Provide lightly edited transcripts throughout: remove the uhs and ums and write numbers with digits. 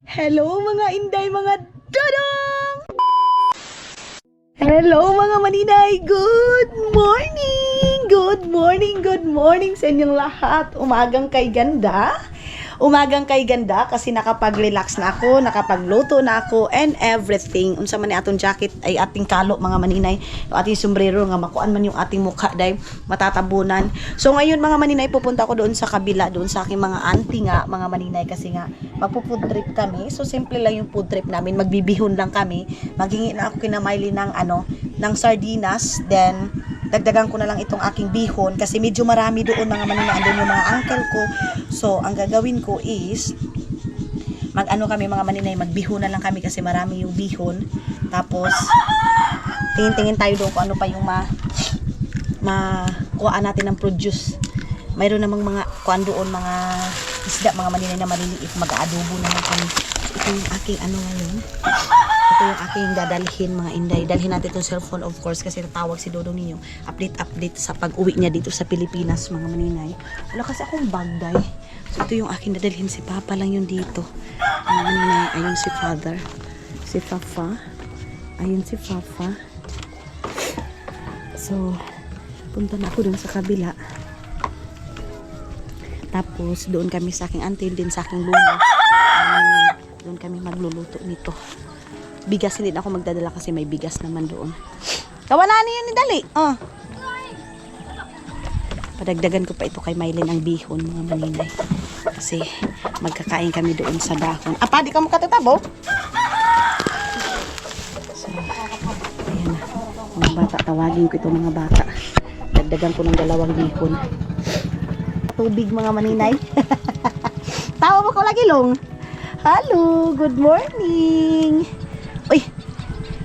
Hello mga inday, mga dodong! Hello mga maninay! Good morning! Good morning, good morning sa inyong lahat. Umagang kay ganda. Umagang kay ganda kasi nakapag-relax na ako, nakapagluto na ako, and everything. Unsa man ni atong jacket ay ating kalo mga maninay. Yung ating sombrero nga makuan man yung ating mukha dahil matatabunan. So ngayon mga maninay, pupunta ako doon sa kabila, doon sa aking mga auntie nga, mga maninay, kasi nga magpo-food trip kami. So simple lang yung food trip namin, magbibihon lang kami. Maghingi na ako kina Miley ng ng sardinas, then dagdagan ko na lang itong aking bihon kasi medyo marami doon mga maninay, andun yung mga uncle ko. So ang gagawin ko is kami mga maninay, magbihon na lang kami kasi marami yung bihon. Tapos tingin-tingin tayo doon kung ano pa yung makuhaan natin ng produce. Mayroon namang mga kuan doon, mga isda mga maninay na maliliit, mag-aadobo naman kami. Ito yung aking ngayon. Ito yung aking dadalhin mga inday. Dalhin natin itong cellphone of course kasi tatawag si Dodong ninyo. Update sa pag-uwi niya dito sa Pilipinas mga maninay. Wala kasi akong bagday. So ito yung aking dadalhin. Si Papa lang yung dito. Mga maninay, ayun si Father. Si Papa. Ayun si Papa. So, punta na ako dun sa kabila. Tapos doon kami sa aking auntie, din sa aking luma. Doon kami magluluto nito. Bigas hindi na ako magdadala kasi may bigas naman doon. Kawala na yun ni Dali. Oh. Padagdagan ko pa ito kay Mylene ang bihon mga maninay. Kasi magkakain kami doon sa dahon. Pa, di ka mo katatabo? So, ayan na. Mga bata, tawagin ko ito mga bata. Dagdagan ko ng 2 bihon. Tubig mga maninay. Tawa mo ko lagi long. Hello, good morning. Uy,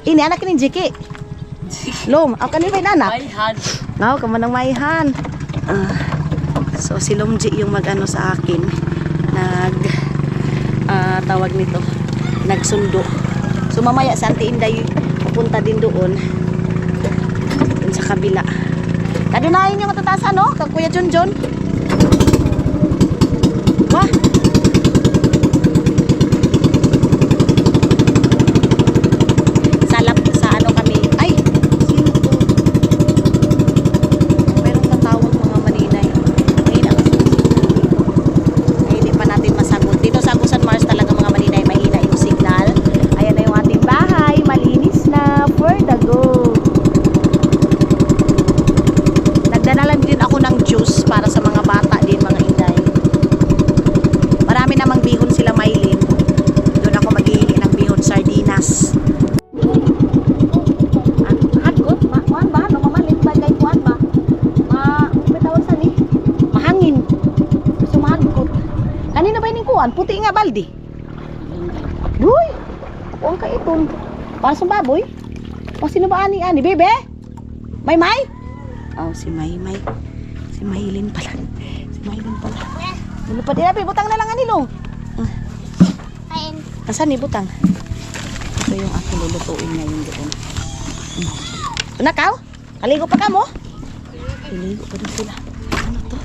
ini anak ni Jiki. Long, ako kanil ba yung anak? Maihan. Ngaw, kamanang maihan. So, si Long G yung mag-ano sa akin. Tawag nito. Nagsundo. So, mamaya sa Auntie Inday, pupunta din doon. Doon sa kabila. Kadunahin yung matataas, ano? Kag Kuya Junjun. Wah! Para sa mga bata din mga inday. Marami namang bihon sila Mylene. Doon ako maghihingi ng bihon sardinas. Hagot ba? Kuan ba? No mamalit ba kay kuan ba? Bitawag sa ni. Mahangin. So mahagot. Kanina ba ning kuan? Puti nga baldi. Duy. Kuan ka iton. Para sa baboy. O sino ba ani? Bebe? May? Oh, si May. Si Mylene pala. Lupad din, butang na lang anilong. Kain. Nasaan ni butang? Ito yung aking lulutuin ngayon doon. Nakaw? Kaligo pa ka mo? Kaligo pa din sila. Ano to?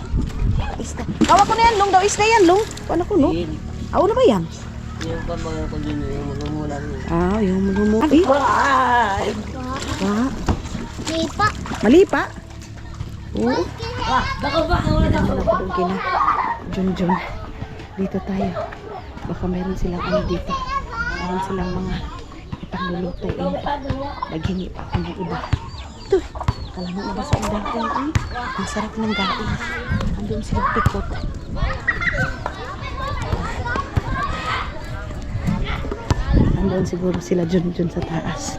Isda. Kawa ko na yan, Long. Daw isda yan, Long. Paano ko, no? Aw na ba yan? Yung pambaga ko din yung magumulan. Yung magumulan. Eh? Lipa. Malipa? Oo. Baka ba? Wala doon kina Junjun. Dito tayo. Baka meron silang dito. Meron silang mga ipangluluto. Naghingi pa ako ng iba. Ito. Kala mo ba sa dating? Ang sarap ng dating. Andun silang pikot. Andun siguro sila Junjun sa taas.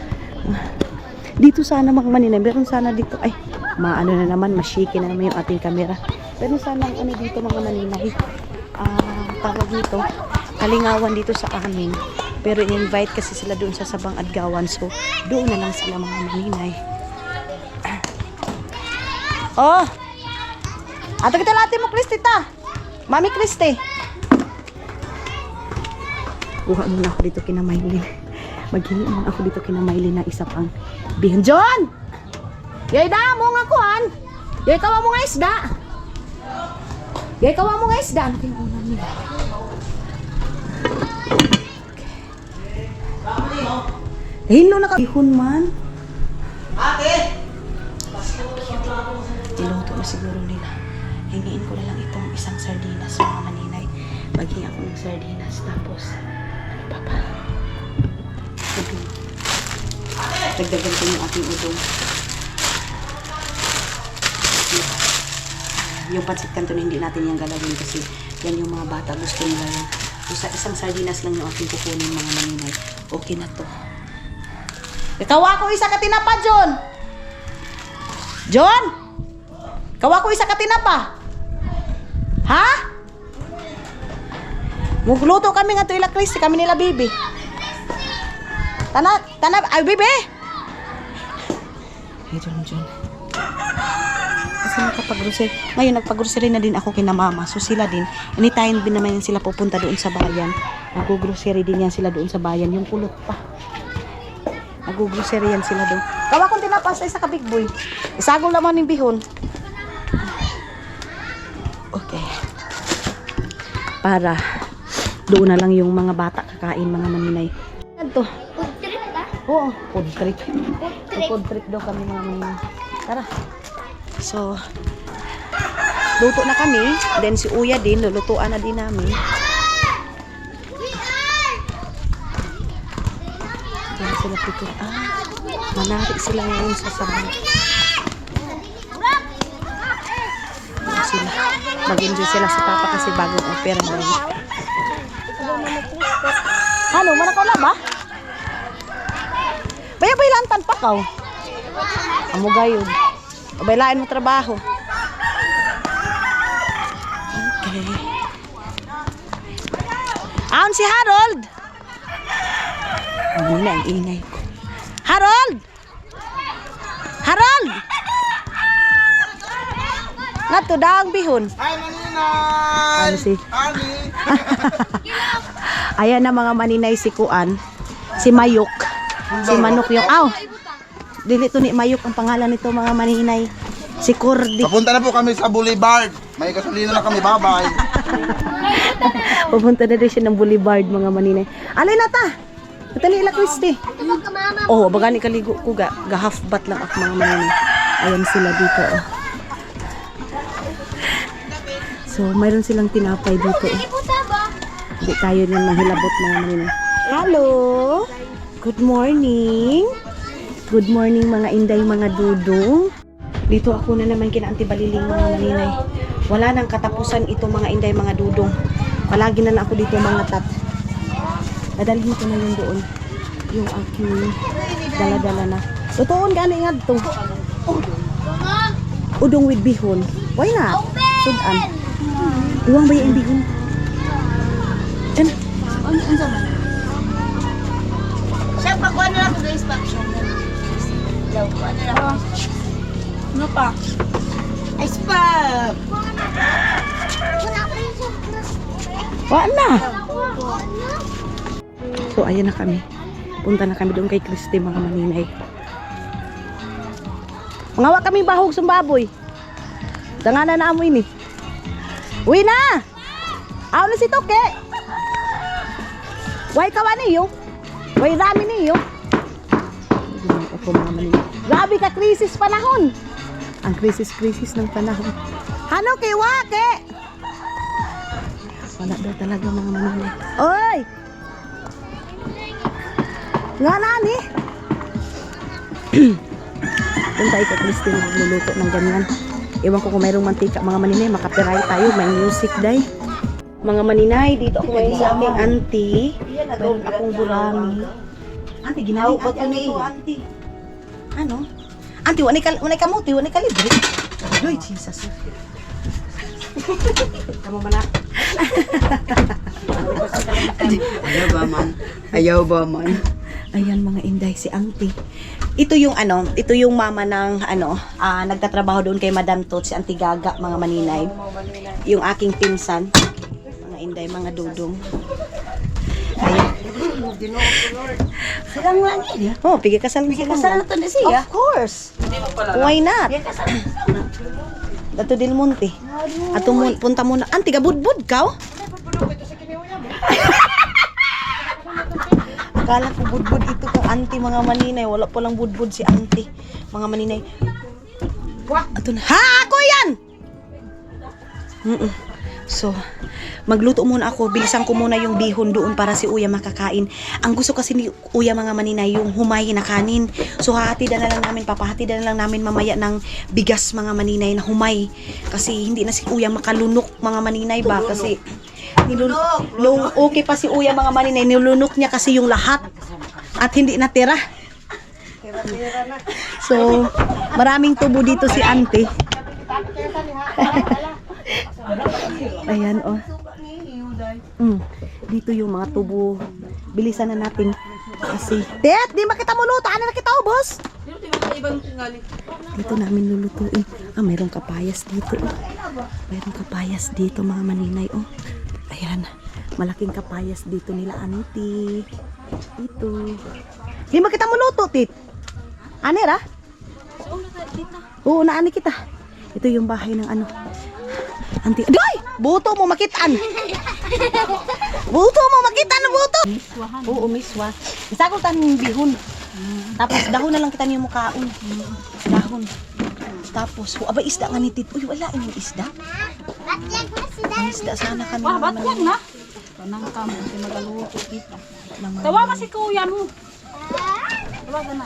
Dito sana mga maninay. Meron sana dito. Ay, maano na naman, masyiki na naman yung ating camera. Pero sana dito mga maninay, tawag dito, kalingawan dito sa amin. Pero in-invite kasi sila doon sa Sabang Adgawan. So, doon na lang sila mga maninay. Oh! Ato kita lati mo, Christy ta! Mami Christy! Kuha muna ako dito kina Mylene. Maghingi muna ako dito kina Mylene na isa pang bihon. John! Yay da mo nga kuhan. Yay kawa mo nga isda. Yay kawa mo nga isda. Ano kayong ulam nila? Hilo na ka. Ihon man. Ate! Iluto na siguro nila. Hingiin ko na lang itong isang sardinas, mga maninay. Maghingi ako ng sardinas. Tapos, ano pa ba? Udong. Dagdagan ko yung ating udong. Yung pancit canton hindi natin yung galawin kasi yan yung mga bata gusto nila yan. So, sa isang sardinas lang yung ating kukunin, mga maninay. Okay na to. Ikaw ako isa ka tinapa, John! John! Ikaw ako isa ka tinapa! Ha? Mugluto kami nga to ila Christy, kami nila Bibi. Ay Bibi! Hey, John. Kasi nakapag-grocery. Ngayon, nagpag-grocery na din ako kina mama. So sila din, anytime din naman yan sila pupunta doon sa bayan. Nag-grocery din yan sila doon sa bayan. Yung kulot pa. Nag-grocery yan sila doon. Kawa kong tinapas ay sa kabig boy. Isagol naman yung bihon. Okay. Para doon na lang yung mga bata kakain, mga maninay. Ano to? Food trip ba? Oo, food trip. Food trip. Food trip daw kami, mga maninay. Tara. So, luto na kami. Then si Uya din, lulutuan na din namin. Diyan sila pito. Manari sila ngayon sa sabay. Diyan sila. Mag-enjoy sila sa papa kasi bagong opera na yun. Ano, manakaw na ba? Baya-baylantan pa kaw. Amo gayod. Baylain mo trabaho. Okay. Aon si Harold. Ano na ang ingay ko. Harold! Harold! Ngato daang bihon. Hi, Maninay! Ano si? Ani! Ayan na mga maninay si Kuan. Si Mayok. Si Manok yung. Aw! Dili to ni Mayok ang pangalan nito, mga maninay. Si Cordy. Papunta na po kami sa Boulevard. May gasolina na kami, bye-bye. Pupunta na din siya ng Boulevard, mga maninay. Alay na ta! Natali ila Christy. Oh, baga ni kaligo ko ga half bat lang ako, mga maninay. Ayan sila dito. Oh. So, mayroon silang tinapay dito. Oh. Hindi tayo nang manghilabot, mga maninay. Hello! Good morning! Good morning, mga inday, mga dudong. Dito ako na naman kina Auntie Baliling, mga maninay. Wala nang katapusan ito, mga inday, mga dudong. Palagi na lang ako dito, mga tat. Dadalhin ko na yun doon. Yung aking dala-dala na. Tutuon gani nga ito. Udong with bihon. Why not? Sudan. Iwang ba yung bihon? Yan. Siyempre, kuha na lang ito inspection. Kuha na lang. Ano pa? Ice pop! Wala na! So, ayan na kami. Punta na kami doon kay Christy, mga maninay. Mangawa kami bahog sa baboy. Danganan na amoy ni. Uwi na! Aw na si Toke! Way kawa niyo? Way rami niyo? Ako, mga maninay. Grabe ka, krisis panahon! Ang krisis ng panahon. Ano kay Wake? Wala daw talaga, mga maninay. Oy! Nga nani? Punta ito, Christine, magluluto ng ganyan. Ewan ko kung mayroong mantika, mga maninay. Makapiray tayo, may music day. Mga maninay, dito ako ngayon sa aming auntie. Meron akong burami. Auntie, ginawag ko ito, auntie. Ano? Auntie, wanay kamuti, wanay kalibre. Ay, Jesus. Kamu mana? Ayaw ba man? Ayan, mga inday, si auntie. Ito yung ito yung mama ng nagtatrabaho doon kay Madam Tot, si Auntie Gaga, mga maninay. Yung aking pinsan. Mga inday, mga dudong. Ayan. Silang lang yun. Oh, pigi kasal na sila. Kasal na to na siya. Of course. Why not? Dato Del Monte. Ato mo punta muna. Auntie, gabudbud ka? Akala ko budbud ito kang auntie mga maninay. Wala palang budbud si auntie. Mga maninay. Ato na. Ha! Ako yan! So, magluto muna ako. Bilisan ko muna yung bihon doon para si Uya makakain. Ang gusto kasi ni Uya mga maninay, yung humay na kanin. So, papahatidan na lang namin mamaya ng bigas mga maninay na humay. Kasi hindi na si Uya makalunok mga maninay ba? Kasi nung okay pa si Uya mga maninay, nilunok niya kasi yung lahat. At hindi natira. So, maraming tubo dito si auntie. Ayan, oh. Dito yung mga tubo. Bilisan na natin. Kasi, Tet, di makita mo luto. Ano na kita, oh, boss? Dito namin lulutuin. Mayroong kapayas dito. Mayroong kapayas dito, mga maninay, oh. Ayan. Malaking kapayas dito nila, auntie. Dito. Di makita mo luto, Tit. Anera? Oo, naani kita. Ito yung bahay ng ano. Auntie, adoy! Buto mo makitaan. Buto mo makitaan, buto. Oo, miswa. Isagol tayo yung bihon. Tapos dahon na lang kita niyo mukhaon. Dahon. Tapos, aba isda nga ni Tit. Uy, wala yung isda. Ang isda sana kami. Ba't yan na? Kanang kamo, si magaluto kita. Tawa ka si kuya mo. Tawa ka na.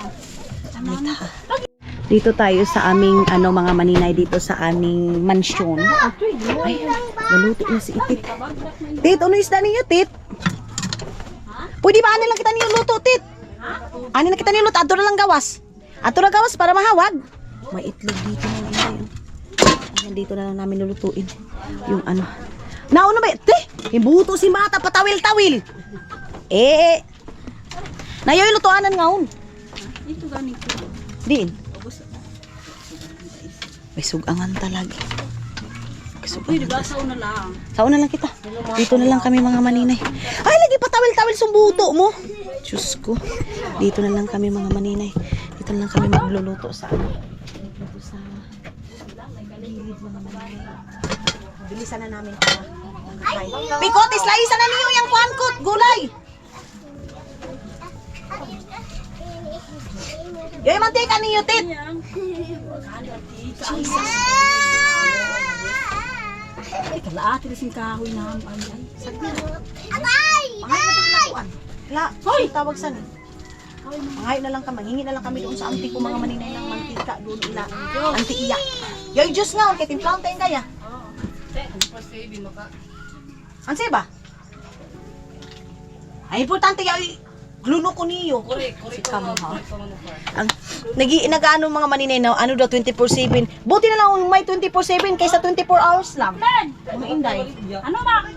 Dito tayo sa aming mga maninay dito sa aming mansyon. Ay, naluto na si Tit. Tit, ano isda ninyo, Tit? Pwede ba anin lang kita ninyo luto, Tit? Anin na kita ninyo luto, ato na lang gawas. Ato na gawas para mahawag. May itlog dito na lang. Ayan, dito na lang namin lulutuin. Yung ano. Nauna ba? Hibuto si mata, patawil-tawil. Nayoy lutuanan ngaon. Ito ganito. Diin. May sugangan talaga. Uy, diba sa una lang? Sauna lang kita. Dito na lang kami mga maninay. Ay, lagi patawil-tawil sumbuto mo. Diyos ko. Dito na lang kami mga maninay. Dito na lang kami magluluto sa dito sa gilid mga maninay. Bilisan na namin para makakain. Pikot, islaisan na niyo yung kuankot, gulay. Yoy, mantika niyo, Tit. Jesus. Kalaati na sing kahoy na ang alay. Hoy, tawag sa ni. Mangayo na lang kami, hingi na lang kami doon sa auntie ko mga maninay ng mantika doon ila. Auntie Iya. Yoy, juice nga, kay timplaon tayong kaya. Anse ba? Ay, importante yoy. Gluno ko niyo. Si Kam, ha? Ang nag-ano mga maninay na ano daw 24/7. Buti na lang may 24/7 kaysa 24 hours lang. Mga inday. Ano ba?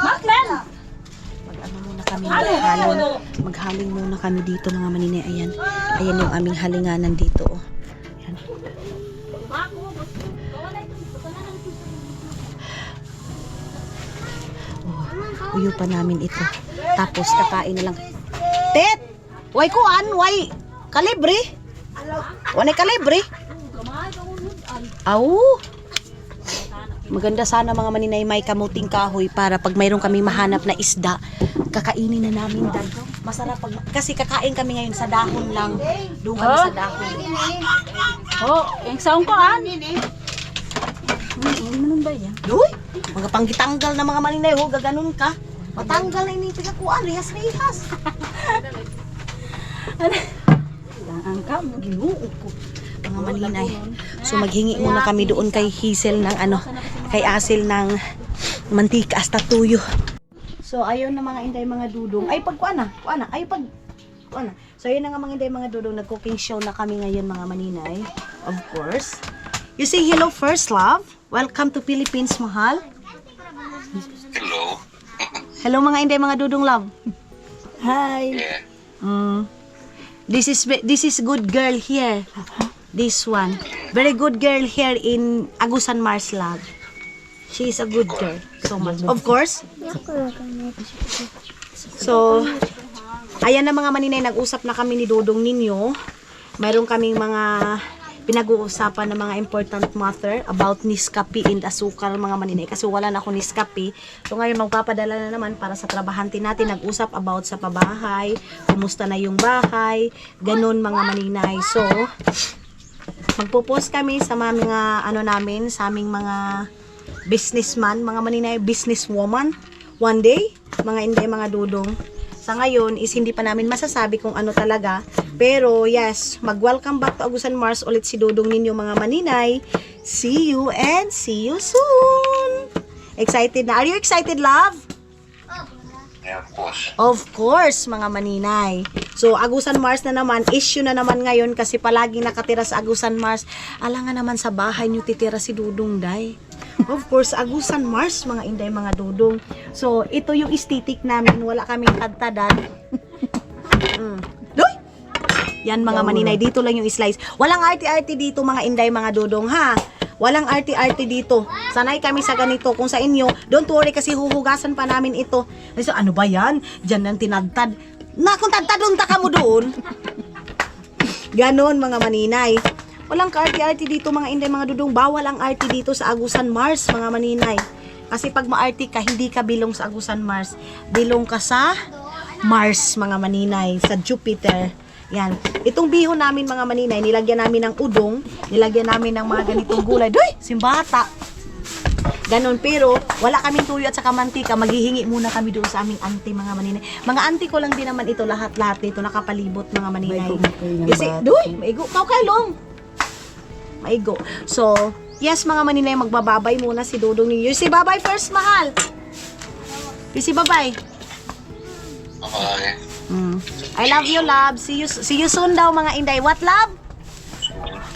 Maklen! Mag-ano muna kami, maghaling muna kami dito mga maninay. Ayan. Ayan yung aming halinganan dito. Oh. Ayan. Uyo pa namin ito. Tapos kakain na lang. Tet! Why kuan? Why kalibre? Why kalibre? Aw! Maganda sana mga maninay may kamuting kahoy para pag mayroon kaming mahanap na isda, kakainin na namin dad. Masarap pag, kasi kakain kami ngayon sa dahon lang. Doon kami sa dahon. Yung saong ko Ano ba yan? Doy! Mga panggitanggal na mga maninay, gaganon ka. Matanggal na ini pinakuan, rihas-rihas. Ang kamo. Ginoo ko. Mga maninay. So maghingi muna kami doon kay Hazel ng kay Asil ng mantika hasta tuyo. So ayun na mga inday mga dudong. Ay kuana. So ayun na nga mga inday mga dudong, nag-cooking show na kami ngayon mga maninay. Of course. You say hello first, love. Welcome to Philippines, mahal. Hello. Hello mga inday mga dudong, love. Hi. This is good girl here. This one. Very good girl here in Agusan Mars, love. She is a good girl. So much. Of course. So, ayan na mga maninay, nag-usap na kami ni Dudong ninyo. Mayroon kaming mga pinag-uusapan ng mga important matter about Nescafe and asukal mga maninay. Kasi wala na ako Nescafe. So ngayon magpapadala na naman para sa trabahante natin. Nag-usap about sa pabahay, kumusta na yung bahay, ganun mga maninay. So, magpo-post kami sa mga ano namin, sa aming mga businessman, mga maninay, businesswoman. One day, mga inday, mga dudong. Sa ngayon is hindi pa namin masasabi kung ano talaga. Pero yes, mag-welcome back to Agusan Mars ulit si Dudong ninyo mga maninay. See you and see you soon. Excited na? Are you excited, love? Yeah, of course. Of course, mga maninay. So, Agusan Mars na naman, issue na naman ngayon kasi palaging nakatira sa Agusan Mars. Alangan naman sa bahay nyo titira si Dudong, day. Of course, Agusan Mars, mga inday, mga dudong. So, ito yung aesthetic namin. Wala kaming tadtadan. Doy! Yan, mga maninay. Dito lang yung slice. Walang arty-arty dito, mga inday, mga dudong, ha? Walang arty-arty dito. Sanay kami sa ganito. Kung sa inyo, don't worry kasi huhugasan pa namin ito. So, ano ba yan? Diyan ang tinadtad. Na, kung tadtadon ta ka mo doon. Ganon, mga maninay. Walang ka-arty-arty dito mga inday, mga dudong. Bawal ang arty dito sa Agusan Mars, mga maninay. Kasi pag ma-arty ka, hindi ka bilong sa Agusan Mars. Bilong ka sa Mars, mga maninay. Sa Jupiter. Yan. Itong bihon namin, mga maninay, nilagyan namin ng udong. Nilagyan namin ng mga ganitong gulay. Doy! Simbata! Ganon. Pero, wala kaming tuyo at saka mantika. Maghihingi muna kami doon sa aming auntie, mga maninay. Mga auntie ko lang din naman ito. Lahat-lahat dito. Nakapalibot, mga maninay. Kasi, doy! Maigo. Kau kailong! Maigo. So, yes mga maninay, magbababay muna si Dudong ninyo. Si babay first, mahal. Si babay. Okay. I love you, love. See you soon daw mga inday. What, love?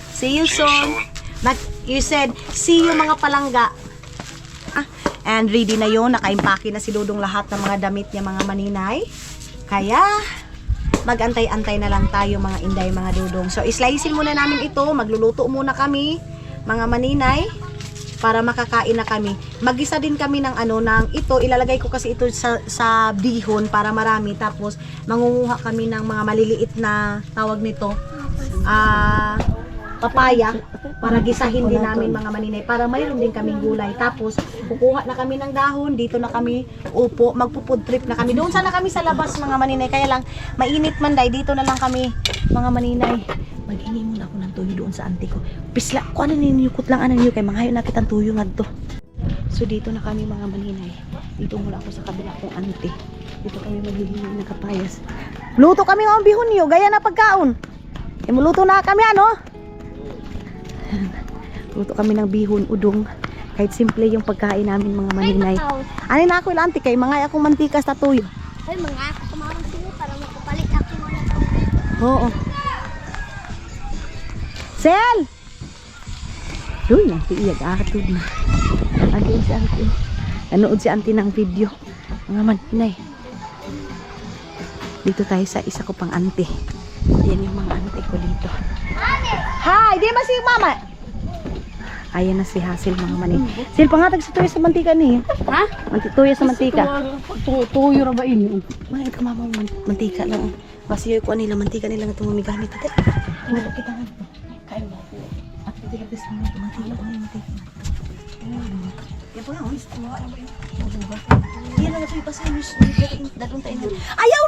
See you soon. You said, see you mga palangga. And ready na yun. Nakaimpake na si Dudong lahat ng mga damit niya, mga maninay. Kaya, mag-antay-antay na lang tayo mga inday, mga dudong. So, islicein muna namin ito. Magluluto muna kami, mga maninay, para makakain na kami. Mag-isa din kami ng ito. Ilalagay ko kasi ito sa bihon para marami. Tapos, mangunguha kami ng mga maliliit na tawag nito. Papaya. Para gisahin din namin mga maninay. Para mayroon din kaming gulay. Tapos, kukuha na kami ng dahon. Dito na kami upo. Magpo-food trip na kami. Doon sana kami sa labas mga maninay. Kaya lang, mainit man day. Dito na lang kami mga maninay. Mag-hingi muna ako ng tuyo doon sa auntie ko. Pisla, kung ano niniyukot lang ano niyo. Kaya mga hayon nakitang tuyo nga to. So, dito na kami mga maninay. Dito mula ako sa kabila kong auntie. Dito kami maghihingi ng kapayas. Luto kami ng bihon niyo. Gaya na pagkaon. Muluto na kami Luto kami ng bihon, udong. Kahit simple yung pagkain namin mga maninay. Ano na ako ilang kay mga akong mantika sa tuyo. Ay, mga ako tumawag sila para makapalit ako mga Oo. Sel! Doy, nanti iyag atod na. Again si auntie. Nanood si auntie ng video. Mga maninay. Dito tayo sa isa ko pang auntie. Yan yung mga auntie ko dito. Hi! Di ba si mama? Ayan na si Hasil mga manin. Sil, pangatag sa tuyo sa mantika ni. Ha? Tuyo sa mantika. Tuyo na ba ini? Mga ito mama, mantika lang. Kasi yung kuha nila, mantika nila nga itong umigamit. Ate, ano kita nga ito? Kain mo po. At ito lang sa mantika. Mantika. Yan po nga, gusto mo. Yan lang ito ipasay. Dadong tayo na. Ayaw!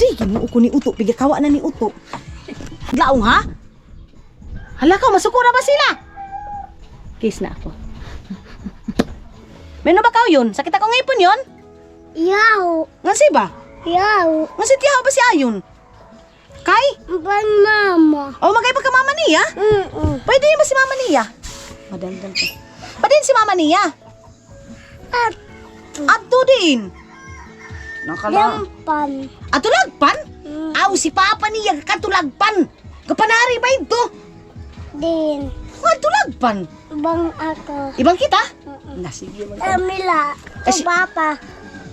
Di, ginuo ko ni Uto. Pigakawa na ni Uto. Laong ha? Hala ka, masukura ba sila? Kiss na ako. Meron ba kao yun? Sakit ako ngipon yun? Yaw! Nga si ba? Yaw! Nga si tiyaw ba si Ayon? Kay? Ban mama! O magay pa ka mama niya? Pwede ba si mama niya? Madaldal pa. Pa din si mama niya? At Ato din. Nakalang. lampan! Atulagpan? Aw, si papa niya katulagpan. Kapanari ba ito? Din! Nga tulagpan. Bang ako! Ibang kita? Sige man. Kamila! Eh, Si Papa!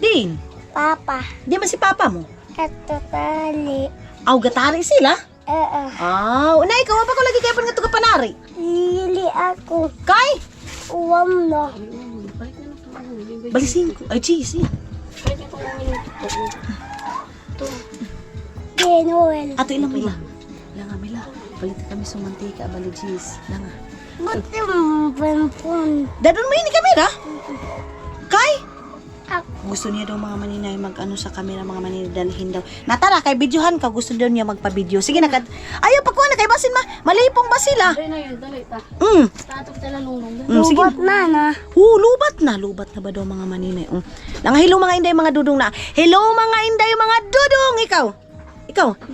Din. Papa! Di man si papa mo? Katatali! Aw, gatari sila? Oo! Aw, na ikaw pa ko lagi kayo pa nga ito kapanari. Lili ako! Kay? Uwam na! Balisin ko. Ay, cheese. Di Noel! Ato ilang mila? Ilang mila? Palit kami sa mantika, baligis. Danga. Ba't yung phone? Dadon mo ini kamera? Kay? Ako. Gusto niya daw mga maninay mag-ano sa camera, mga maninay dalhin daw. Natara, kay videohan ka, gusto daw niya magpa-video. Sige, ayaw, pagkuha na kay basin malipong ba sila? Dali na yun, dali ta. Tatok tala lulong. Sige. Lubat na. Lubat na. Lubat na ba daw mga maninay? Lang, hello mga inday, mga dudong na. Hello mga inday, mga dudong. Ikaw?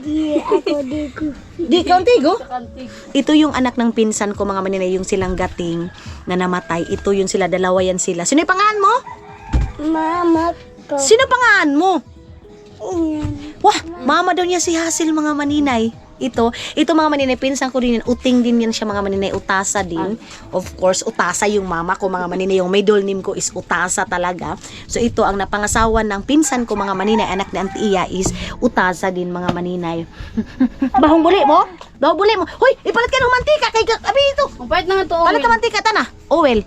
Di ako di ko. Di ikaw ang tigo? Kantig. Ito yung anak ng pinsan ko mga maninay, yung silang gating na namatay. Ito yung sila, dalawa yan sila. Sino yung pangalan mo? Mama ko. Sino pangalan mo? Iyan. Wah, mama daw niya si Hasil mga maninay. Ito mga maninay, pinsan ko din yan. Uting din yan siya mga maninay, utasa din. Of course, utasa yung mama ko mga maninay. Yung middle name ko is utasa talaga. So ito ang napangasawa ng pinsan ko mga maninay, anak ni Auntie Iya is utasa din mga maninay. Bahong buli mo? Bahong buli mo. Hoy, ipalit ka ng mantika kay abi ito. Ang pahit na nga to. Palit ng mantika tana. Owel.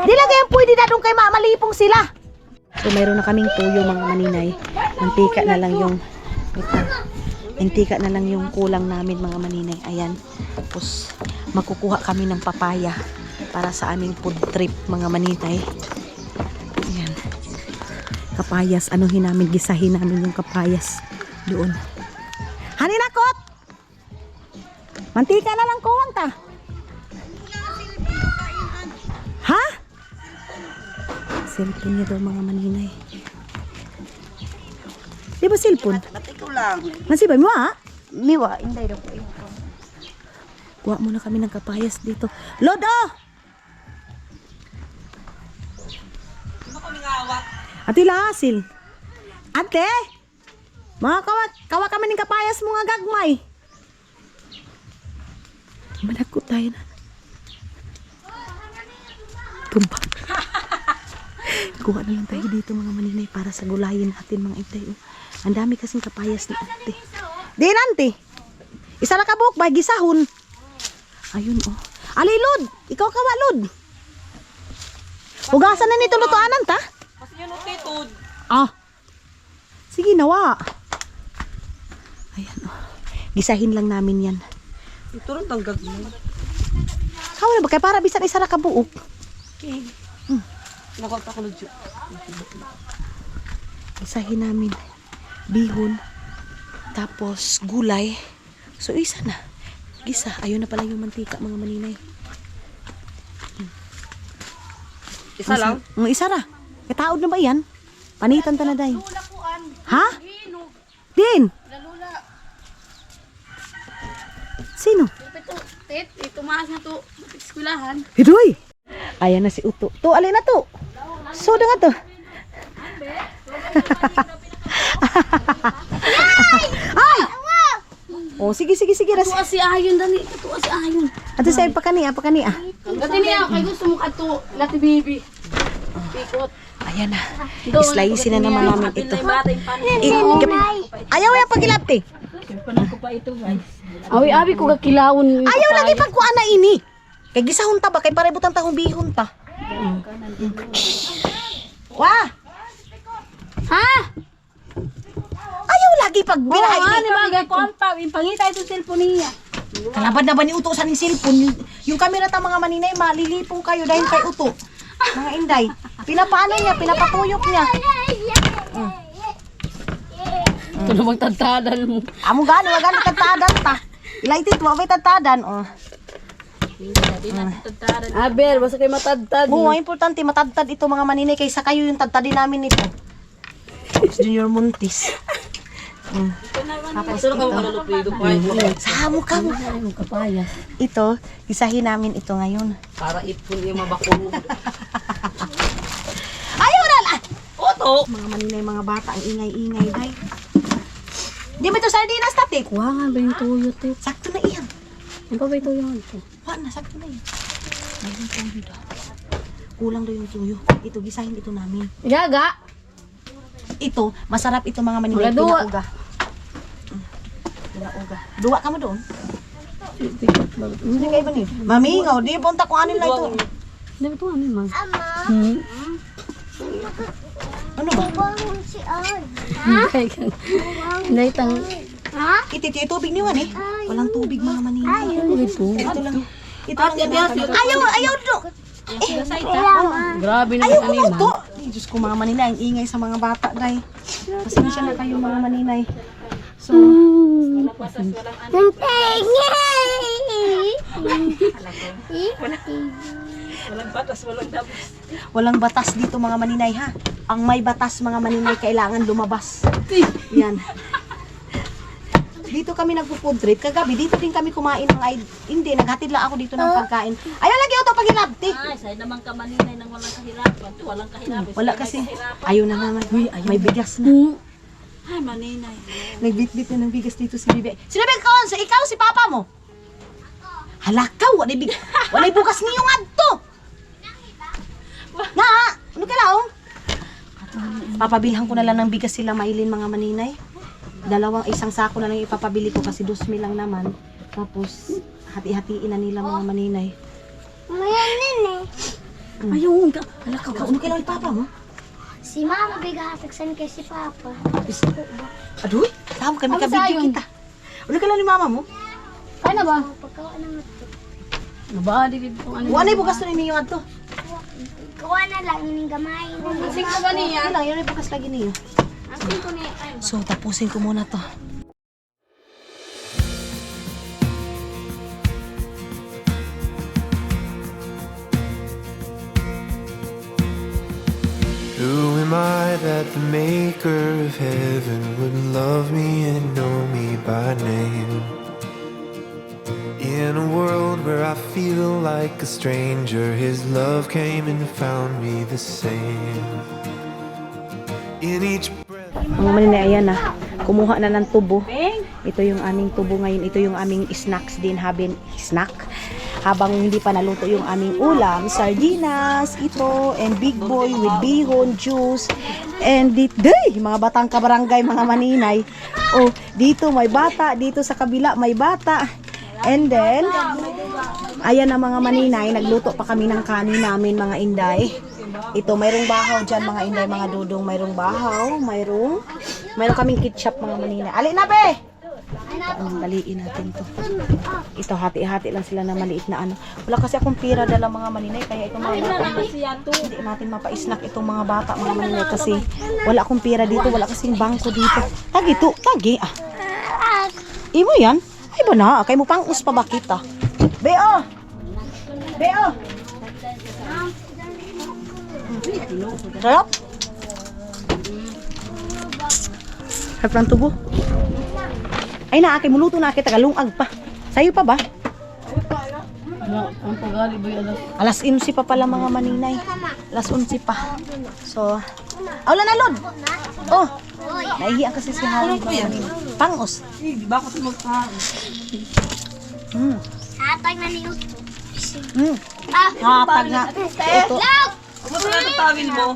Di lang kayang pwede na doon kay malipong sila. So mayroon na kaming tuyo mga maninay. Mantika na lang yung ito. Mantika na lang yung kulang namin mga maninay. Ayan. Tapos makukuha kami ng papaya para sa aming food trip mga maninay. Ayan. Kapayas. Anuhin namin, gisahin namin yung kapayas doon. Haninakot! Mantika na lang kuwang ta. Ha? Cellphone niya daw mga maninay. Di ba cellphone? Ba't ikaw lang? Nasibay mo ha? Miwa, inday daw ko. Kuha muna kami ng kapayas dito. Lodo! Ate Lasil. Ate! Mga kawa kami ng kapayas mo nga gagmay. Manakot tayo na. Tumba. Kuha na lang tayo dito mga maninay para sa gulayin natin mga itay. Ang dami kasing kapayas ni ate. Di nanti. Isa na kabuk, bay gisahon. Ayun oh. Alay Lod, ikaw kawa Lod. Hugasan na nito lutoanan ta. Kasi yun utitod. Ah. Sige nawa. Ayan oh. Gisahin lang namin yan. Ito rin tanggag mo. Kawa na ba kay para bisan isa na kabuok. Okay. Nakota ko na dyan. Gisahin namin. Bihon. Tapos gulay. So isa na. Gisa. Ayun na pala yung mantika mga maninay. Isa lang? Isa ra. Kataod na ba yan? Panitan ta na day. Ha? Din. Sino? Ito maas na to. Eskwelahan. Hidoy. Ayan na si Uto. To, alin na to. Soda nga to. Ay! Oh, sige. Ito si Ayon dali. Ito si Ayon. Ato sa pa kani. Dati niya kay gusto mo kato. Lati baby. Pikot. Ayan na. Slicein na naman namin ito. Ayaw yung pagilapti. Awi-awi ko kakilawon. Ayaw lagi pagkuan na ini. Kay gisahon ta ba? Kay parebutan ta kung bihon ta. Wah! Ha? Ayaw lagi pag binahay Oo, ni. ano ba? Kompa. Pangita ito cellphone niya. Kalabad na ba ni Uto sa ning cellphone? Yung camera ta mga maninay, malilipong kayo dahil kay Uto. Mga inday. Pinapaano niya, pinapatuyok niya. Ito na magtatadan mo. Amo gani, wag gani tatadan ta. Ilaitit mo, abay tatadan. Oh. Aber, basta kay matadtad. Oo, ang importante, matadtad ito mga maninay kaysa kayo yung tadtadin namin nito. Junior Muntis. Tapos ito. Samo ka mo. Kapayas. Ito, isahin namin ito ngayon. Para ipon yung mabakulo. Ayaw na lang! Oto! Mga maninay, mga bata, ang ingay-ingay. Day. Di ba ito sardinas tati? Kuha nga ba yung tuyo, te? Sakto na iyan. Ano ba ito yung ito? Wala na, sakto na iyan. Mayroon tuyo daw. Kulang daw yung tuyo. Ito, gisahin ito namin. Gaga! Ito, masarap ito mga maninay. Wala duwa. Pinauga. Pinauga. Duwa ka mo doon? Hindi kayo ba niyo? Mamingaw, di punta kung anin lang ito. Hindi ito ano, mag? Ama, Ano ba? bangon si Ay. Hindi itang... Ha? Ititi tubig niyo eh. Ay, Walang tubig mga maninay. Ito lang. Ito lang yung ayaw do. Grabe Ayaw ko luto. Ay, Diyos ko mga maninay, ang ingay sa mga bata, day. Pasensya na kayo mga maninay. So, walang batas dito mga maninay ha. Ang may batas mga maninay kailangan lumabas. Yan. Dito kami nagpo-food trip. Kagabi, dito din kami kumain ng hindi, naghatid lang ako dito ng pagkain. Ayaw lagi ito pagilabti. Ay, sa'yo naman ka maninay ng walang kahirapan. Ito, walang kahirapan. Wala kasi. Ayaw na naman. May bigas na. Ay, maninay. Nagbitbit na ng bigas dito si Bibi. Sino ba ikaw? So, ikaw si papa mo? Halakaw, walay bukas niyong adto. Na, ano ka lang? Papabilhan ko na lang ng bigas sila Maylin mga maninay. Isang sako na lang ipapabili ko kasi 2,000 lang naman. Tapos, hati-hatiin na nila mga maninay. Ayaw nga. Halakaw, ano ka lang papa mo? Si mama bigahatagsan kay si papa. Aduy, tama kami kabidyo kita. Ano ka lang ni mama mo? Kaya na ba? Pagkawa ng ito. Nabali dito kung ano. Ano yung bukas na ninyo adto? Gawa na lang, yung gamay. Sing ka ganiya. Yun lang, yun yung bukas lagi niyo. Asin ko niya. So, tapusin ko muna to. Who am I that the maker of heaven would love me and know me by name? In a world where I feel like a stranger, His love came and found me the same. In each breath. Mga maninay, ayan na. Kumuha na ng tubo. Ito yung aming tubo ngayon. Ito yung aming snacks din. Habang hindi pa naluto yung aming ulam, sardinas, ito, and big boy with bihon, juice, and mga batang kabarangay, mga maninay. Oh, dito may bata, dito sa kabila may bata. And then, ayan na mga maninay, nagluto pa kami ng kanin namin mga inday. Ito, mayroong bahaw dyan mga inday, mga dudong, mayroong bahaw, mayroong kaming ketchup mga maninay. Ali na be! Daliin natin to. Ito, hati-hati lang sila na maliit na ano. Wala kasi akong pira dala mga maninay, kaya itong mga bata, hindi natin mapa-snack itong mga bata mga maninay kasi wala akong pira dito, wala kasing bangko dito. Tagi ah. Imo yan? Ay ba na? Kay mo pang uspa ba kita? Beo! Beo! Sarap? Sarap ng tubo? Ay na, kay muluto na kita, galungag pa. Sa'yo pa ba? Ang pagali ba yung Alas 11 pa pala mga maninay. Alas 11 pa. So, awla na lod. Oh, naihiyan kasi si Harry. Pangos. bakit magkain? Hatag na niyo. Hatag nga. Ito. Kumusta na ito tawin mo?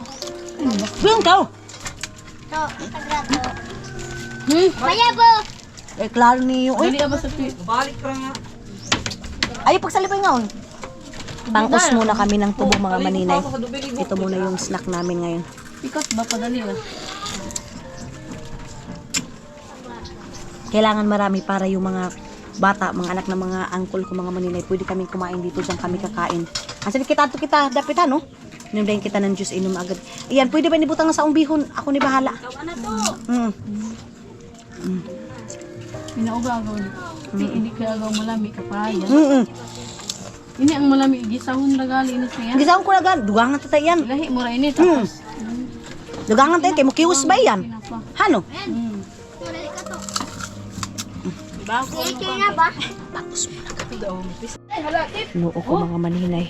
Doon ka. To, tagrato. Mayabo! Eh, klaro niyo. Uy, Dali ba sa balik ka nga. ay, pagsalipay nga. Pangos muna kami ng tubo mga maninay. Ito muna yung snack namin ngayon. Ikat ba padali ah? Kailangan marami para yung mga bata, mga anak ng mga uncle ko, mga maninay. Pwede kaming kumain dito, dyan kami kakain. Kasi kita, dapat ano? Inom din kita ng juice, inom agad. Ayan, pwede ba nibutang sa umbihon? Ako ni bahala. Pinaugaw Hindi kaya agaw malami kapaya. Mm. Ini ang malami gisahon lagali na siya. Gisaon ko na gan, dugangan tatay yan. Lahi mo ra ini tapos. Dugangan tayo, kay mo kiwas ba yan? Hano? Kaya na ba? Noo ko mga maninay.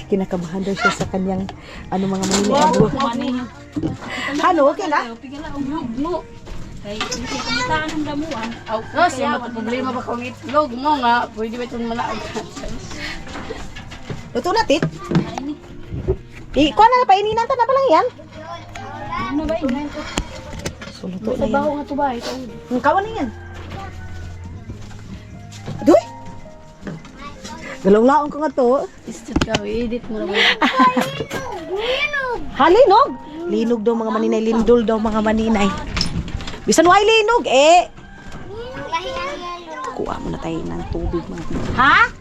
Kinakabahan daw siya sa kanyang mga maninay abo. Hano, okay na? Kay hindi kumitaan ng damuan. No, siya problema ba kung itlog mo nga, pwede ba itong malaag? Luto na, tit. Kuha na, paininan ta na pa lang yan. Ano ba yun? So, luto na yan. Baho nga ito ba? Ito. Kawan na yan. Adoy! Galong-laong ko nga to. Istot ka, edit mo na ba? Linog daw mga maninay, lindol daw mga maninay. Bisan way linog Kuha muna tayo ng tubig mga ha?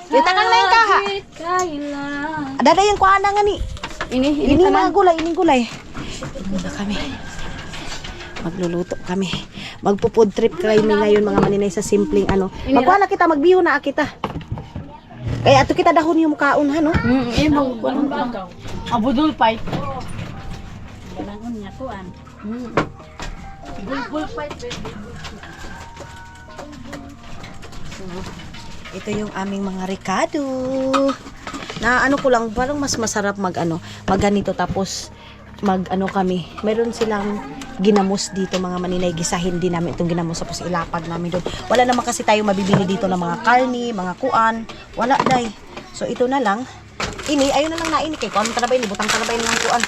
Itanang na yung kaha. Kailan. Dada yung kuha na nga ni. Ini Mga gulay, ining gulay. Muna kami. Magluluto kami. Magpo-food trip kami ngayon mga maninay sa simpleng ano. Magkuha na kita, magbiho na kita. Kaya ato kita dahon yung mukhaon ha no? Ibang kuan ba? Abudul fight. Galangon niya kuan. Bulbul fight. Ito yung aming mga ricado. Na ano ko lang, parang mas masarap mag ganito tapos mag kami. Meron silang ginamos dito mga maninay, gisahin din namin itong ginamos tapos ilapad namin doon. Wala naman kasi tayo mabibili dito ng mga karni, mga kuan. Wala day. So ito na lang. Ini, ayun na lang na ini kay kuan tarabay ni butang tarabay ng kuan.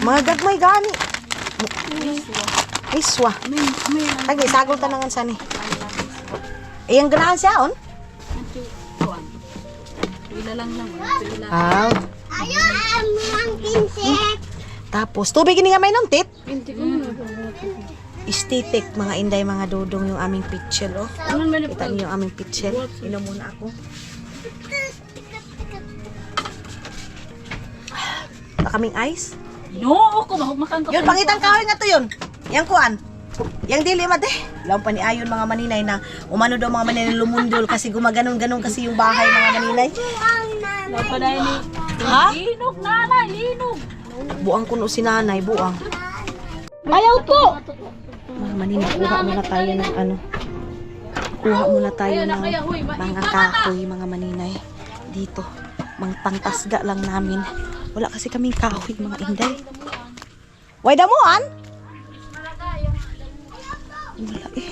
Mga gagmay gani. Iswa. Lagi sagol tanangan sani. Iyang ganahan siya on? Pila lang lang. Pila. Ah. Ayun, ang pinset. Tapos tubig ini nga may nuntit. Pinti ko. Istitik mga inday mga dodong yung aming pitchel oh. Ano man Kita niyo yung aming pitchel. Inom muna ako. Kaming ice. No, ako makan ko. Yun, pangitang kahoy nga to yun. Yang kuan. Yang dili mate. Lawan pa ni ayon mga maninay na umano daw mga maninay lumundol kasi gumaganon-ganon kasi yung bahay mga maninay. Napaday ni. Ha? Linog nanay, linog. Buang kuno si nanay, buang. Ayaw to. Mga maninay, kuha muna tayo ng ano. Kuha muna tayo ng mga kahoy mga maninay. Dito. Mang pangtasga lang namin. Wala kasi kaming kahoy mga inday. Way damuan? Wala eh.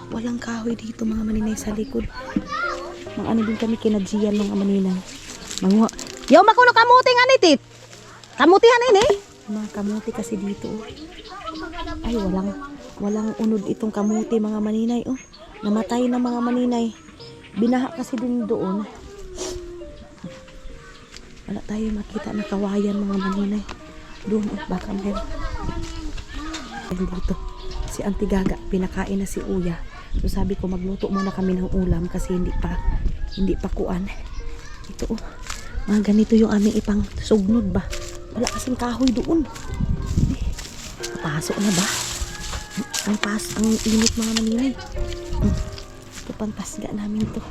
Walang kahoy dito mga maninay sa likod. Mga ano din kami kinadjiyan mga maninay. Mga yaw makuno kamuti nga ni tit. Kamutihan ini. Mga kamuti kasi dito. Oh. Ay walang unod itong kamuti mga maninay oh. Namatay na mga maninay. Binaha kasi din doon. Wala tayo makita na kawayan mga maninay. Doon baka meron. Dito si Auntie Gaga pinakain na si Uya. So sabi ko magluto muna kami ng ulam kasi hindi pa kuan. Ito oh. Mga ganito yung aming ipang sugnod ba. Wala kasing kahoy doon. Pasok na ba? Ang init mga maninay. Ito pantasga namin to.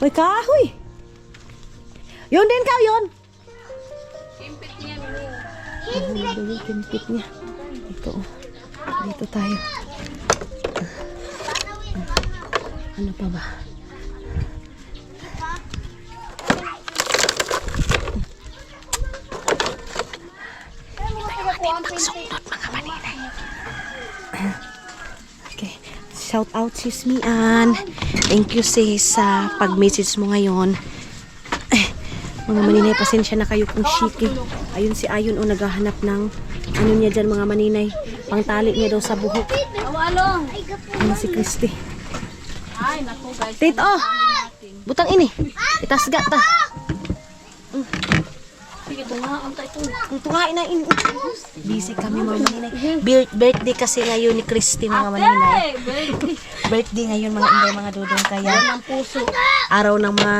Hoy kahoy. Yun din ka yun. Kimpit niya. Ito. Dito tayo. Ano pa ba? Okay. Shout out sis Mian. Thank you sis sa pag-message mo ngayon. Mga maninay, pasensya na kayo kung shiki. Ayun si Ayon o naghahanap ng ano niya dyan mga maninay. Pangtali niya daw sa buhok. Awalong. Ano si Christy. Ay, nako guys. Tito, butang ini. Itasga ta. Sige, tungaan tayo ito. Ang tungain na ini. Busy kami mga maninay. Birthday kasi ngayon ni Christy mga maninay. Birthday ngayon mga inday mga dudong kaya. Ang puso. Araw ng mga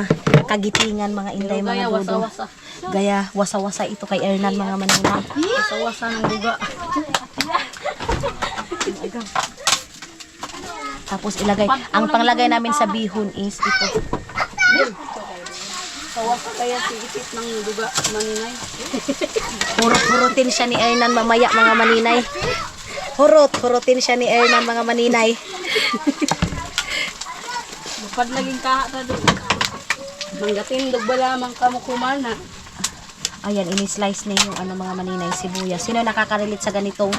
kagitingan mga inday mga dudong. Wasa-wasa. Gaya wasa-wasa ito kay Ernan mga maninay. Wasa-wasa ng duga. Tapos ilagay, ang panglagay namin sa bihon is ito. Wasa kaya si isip ng duga, maninay. Hurutin siya ni Ernan mamaya mga maninay. Hurutin siya ni Ernan mga maninay. Bukad naging kaha ta doon. Manggatindog ba lamang kamukumana? Ayan, ini-slice na yung ano mga maninay, sibuyas. Sino nakaka-relate sa ganitong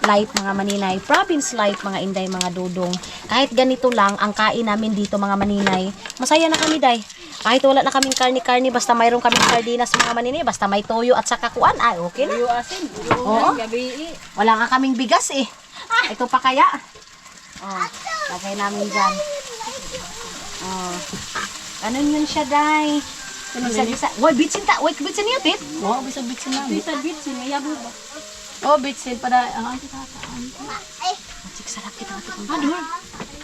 life mga maninay? Province life mga inday, mga dudong. Kahit ganito lang ang kain namin dito mga maninay. Masaya na kami day. Kahit wala na kaming karni-karni, basta mayroon kaming sardinas mga maninay, basta may toyo at saka kuan, ay okay na. Tuyo asin. Oo. Gabi. Wala nga kaming bigas eh. Ito pa kaya. Oh, lagay namin dyan. Oh. Ganun yun siya day. Bisa-bisa. Woy, bitsin ta. Woy, bitsin niyo, tit. Oo, bisa-bitsin na. Bisa-bitsin, may yabo ba? Oo, bitsin, para ang auntie tataan. Magic sarap kita natin. Aduh.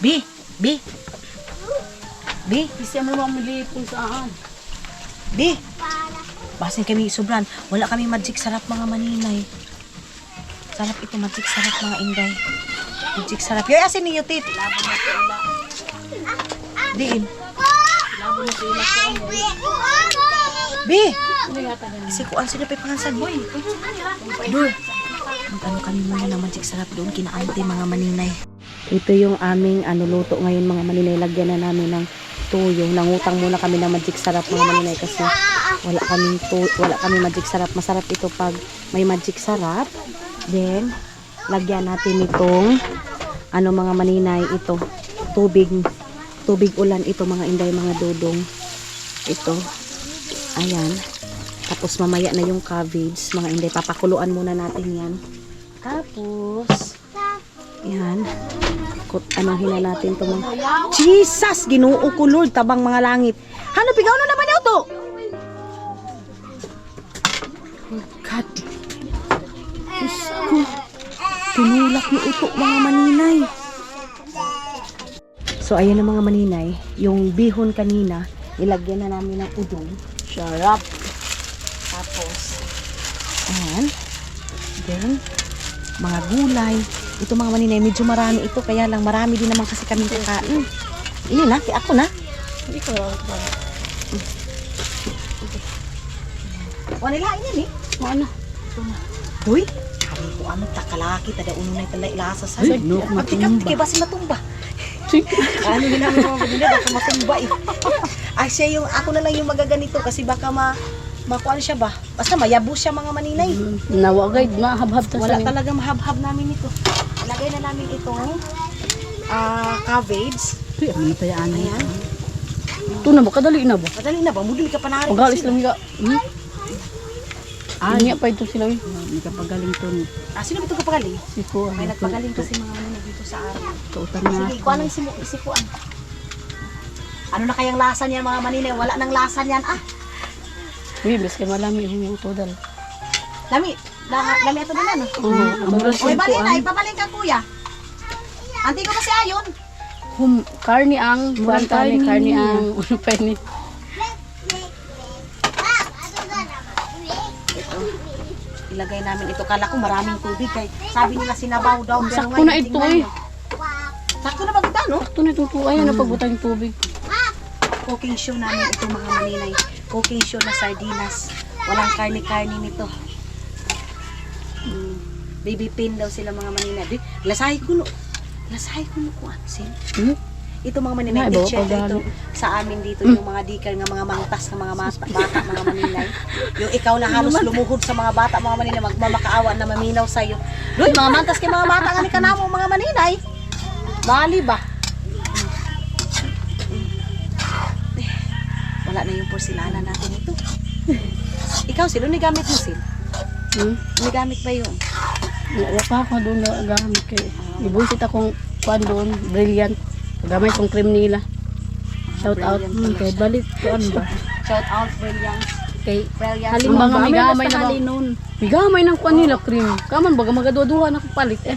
Bi. Bi. Bi. Bisa mo mamili kung saan. Bi. Basin kami sobran. Wala kami magic sarap mga maninay. Sarap ito magic sarap mga inday. Magic sarap. Yoy, asin niyo, tit. Diin. Bi. Si Kuan sila pa pangansan. Boy. Dur. Mag-ano kami muna ng magic sarap doon kina auntie mga maninay. Ito yung aming luto ngayon mga maninay. Lagyan na namin ng tuyo. Nangutang muna kami ng magic sarap mga maninay kasi wala kami magic sarap. Masarap ito pag may magic sarap. Then lagyan natin itong mga maninay ito. Tubig ulan ito mga inday mga dudong. Ito. Ayan. Tapos mamaya na yung cabbage mga inday. Papakuluan muna natin yan. Tapos yan. Anuhin na natin ito mga Jesus! Ginoo ko Lord. Tabang mga langit. Hanap ikaw na naman ito. Oh God. Diyos ko. Tinulak ni ito mga maninay. So ayan na mga maninay. Yung bihon kanina, ilagyan na namin ng udong. Sarap. Tapos, ayan. Then, mga gulay. Ito mga maninay, medyo marami ito. Kaya lang marami din naman kasi kami kakain. Ini na, kaya ako na. Hindi ko. Wanila, ini ni. Ano? Hoy, kami ko ano, takalaki. Tada ununay tala ilasa sa. Pagkikap, basi matumba. Ano din namin mga maninay, baka matumba eh. Ay, siya yung, ako na lang yung magaganito kasi baka makuan siya ba? Basta mayabo siya mga maninay. Nawagay, mahabhab ta Wala sa talaga mahab-hab namin ito. Lagay na namin itong cabbage. Ito, ano tayaan na Ayan. Ito na ba? Kadali na ba? Madali na ba? Mudili ka pa na rin. Pagalis lang nga. Niya pa ito sila. Hindi ka pagaling to. Sino ba ito kapagaling? Si ko. May nagpagaling kasi mga maninay dito sa araw. Kautan na. Sige, kuha nang isipuan. Ano na kayang lasa niyan mga maninay? Wala nang lasa niyan. Uy, bes kay malami yung ito dal. Lami ito din ano? Uy, bali na, ipabaling ka kuya. Anti ko kasi ayon. Karni ang, buwan karni ang, ano pa ni. Ilagay namin ito. Kala ko maraming tubig. Sabi nila sinabaw daw. Pero Sakto na ito eh. Sakto na ba ito, no? Sakto na itong tubig. Ayan, napagbutang yung tubig. Cooking show namin ito mga maninay. Cooking show na sardinas. Walang karni-karni nito. Baby pin daw sila mga maninay. Lasahay ko no ko ansin. Ito mga maninay. Ay, bawa Teacher pa ito sa amin dito. Yung mga dikal ng mga mangtas ng mga bata mga maninay. Yung ikaw na halos lumuhod sa mga bata mga maninay. Magmamakaawa na maminaw sa'yo. Doon, mga mantas kay mga bata nga ni kanamo mga maninay. Bali ba? Wala na yung porcelana natin ito. Ikaw, sino ni gamit mo sil? Ni gamit ba yun? Wala pa ako doon na gamit kay. Ibusit akong kuan doon, brilliant. Gamay kong cream nila. Shout out. Kay balik kuan ba? Shout out, Brilliant. Kay Brilliant. Ang mga migamay na ba? Migamay ng kuan nila cream. Kaman baga magaduduhan ako palit eh.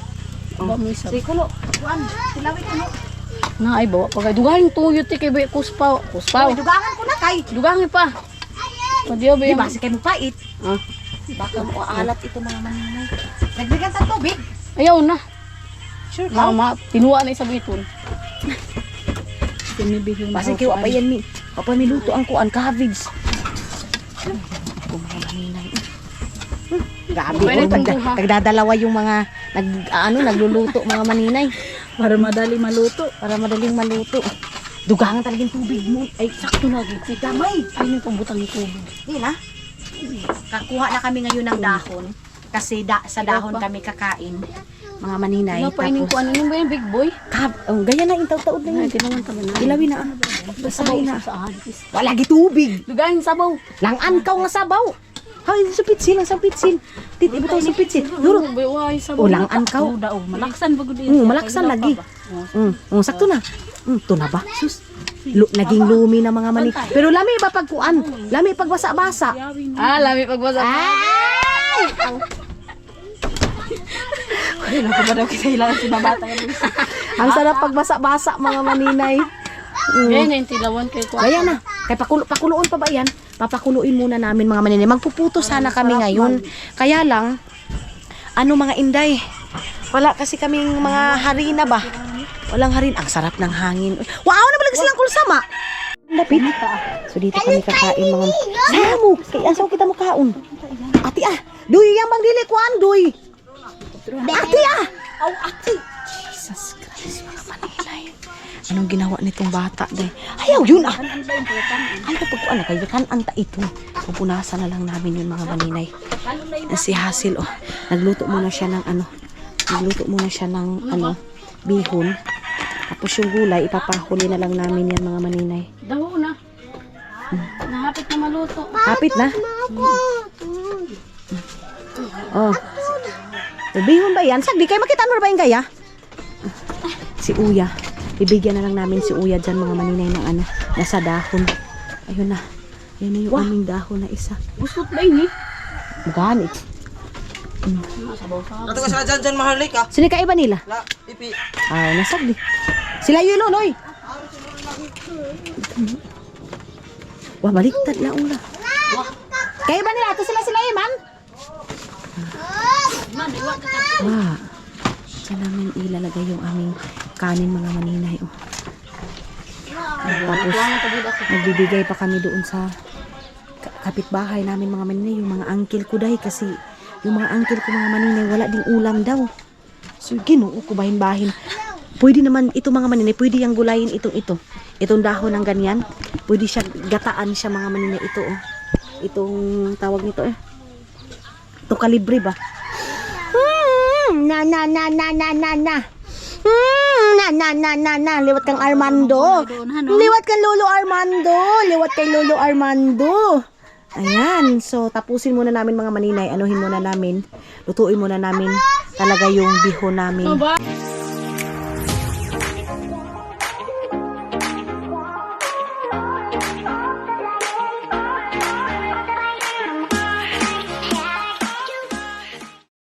Ba mo isa. Sige, kulo. Kuan, tilawit ko no. Na ay bawa pa kay dugang tuyo ti kay kuspaw. Uy, dugangan ko na kay. Dugangi pa. Padiyo ba Di yung... ba, kasi kayo pait. Ah. Baka mo alat ito mga maninay. Nagbigan sa tubig. Ayaw na. Sure ka? Mama, tinuwa na isang iton. Pinibigyan na Basi kayo apa yan mi. Apa mi luto ang kuan cabbage. Ako mga maninay. Gabi Pwede oh, nagdadalawa yung mga nagluluto mga maninay. Para madali maluto. Para madaling maluto. Dugangan talagang tubig mo. Ay, sakto na. Gamay. Ayun yung pambutang ng tubig. Di na. Kakuha na kami ngayon ng dahon. Kasi sa dahon kami kakain. Mga maninay. Ano pa ko ano yung ba yung big boy? Gaya na yung taud-taud na yun. Ay, tinaman kami na. Ilawin na. Sabaw na. sa Wala gi tubig. Dugahin sabaw. Langan ka nga sabaw. Hay, sa pitsil, ang sa pitsil. Titi bitaw sa pitsil. Duro. O langan ka. Malaksan ba gud Malaksan lagi. Sakto na. Ito na ba? Sus. Naging lumi na mga mani. Pero lami ba pagkuan? Lami pag basa-basa. Lami pagbasa. Ay! Ay, naku ba daw kita ilangan si babata yan. Ang sarap pag basa-basa mga maninay. Yan, yung tilawan kay ko. Kaya na. Kaya pakuluin pa ba yan? Papakuluin muna namin mga maninay. Magpuputo sana kami ngayon. Kaya lang, ano mga inday? Wala kasi kaming mga harina ba? Walang harin. Ang sarap ng hangin. Wow, nabalag silang kulsama. Lapit. So dito kami kakain mga... Samo! Kaya asaw kita mo kaon. Ati ah! Duy yang bang dili kuan, duy! Ati ah! Aw, ati! Jesus Christ, mga maninay. Anong ginawa nitong bata, day? Ayaw, yun ah! Ay, kapag kuan na kayo, kananta ito. Pupunasan na lang namin yun, mga maninay. Si Hasil, oh. Nagluto muna siya ng ano. Nagluto muna siya ng ano, bihon. Tapos yung gulay, ipapahuli na lang namin yan, mga maninay. Daho na. Nahapit na maluto. Hapit na. Oh. Bihon ba yan? Sagdi kayo, makita mo ba yung kaya? Si Uya. Ibigyan na lang namin si Uya dyan, mga maninay ng ano, nasa dahon. Ayun na. Ayun na yung aming dahon na isa. Gusto ba yun eh? Ganit. Ato ka sa dyan mahalik ah. Sino ka iba nila? La, pipi. Ah, nasagdi. Sila yun, Loy. Wah, baliktad na ula. Kayo ba nila? Ito sila Iman? Wah. Saan namin ilalagay yung aming kanin, mga maninay. Oh. Tapos, nagbibigay pa kami doon sa kapitbahay namin, mga maninay. Yung mga uncle ko dahil kasi yung mga uncle ko, mga maninay, wala ding ulam daw. So, ginoo ko bahin-bahin. Pwede naman ito, mga maninay, pwede yung gulayin itong dahon ng ganyan. Pwede siya, gataan siya, mga maninay, ito oh. Itong tawag nito eh. Itong kalibre ba? Na. Liwat kang Armando. Liwat kang Lolo Armando. Liwat kay Lolo Armando. Ayan. So, tapusin muna namin, mga maninay. Anuhin muna namin. Lutuin muna namin talaga yung bihon namin.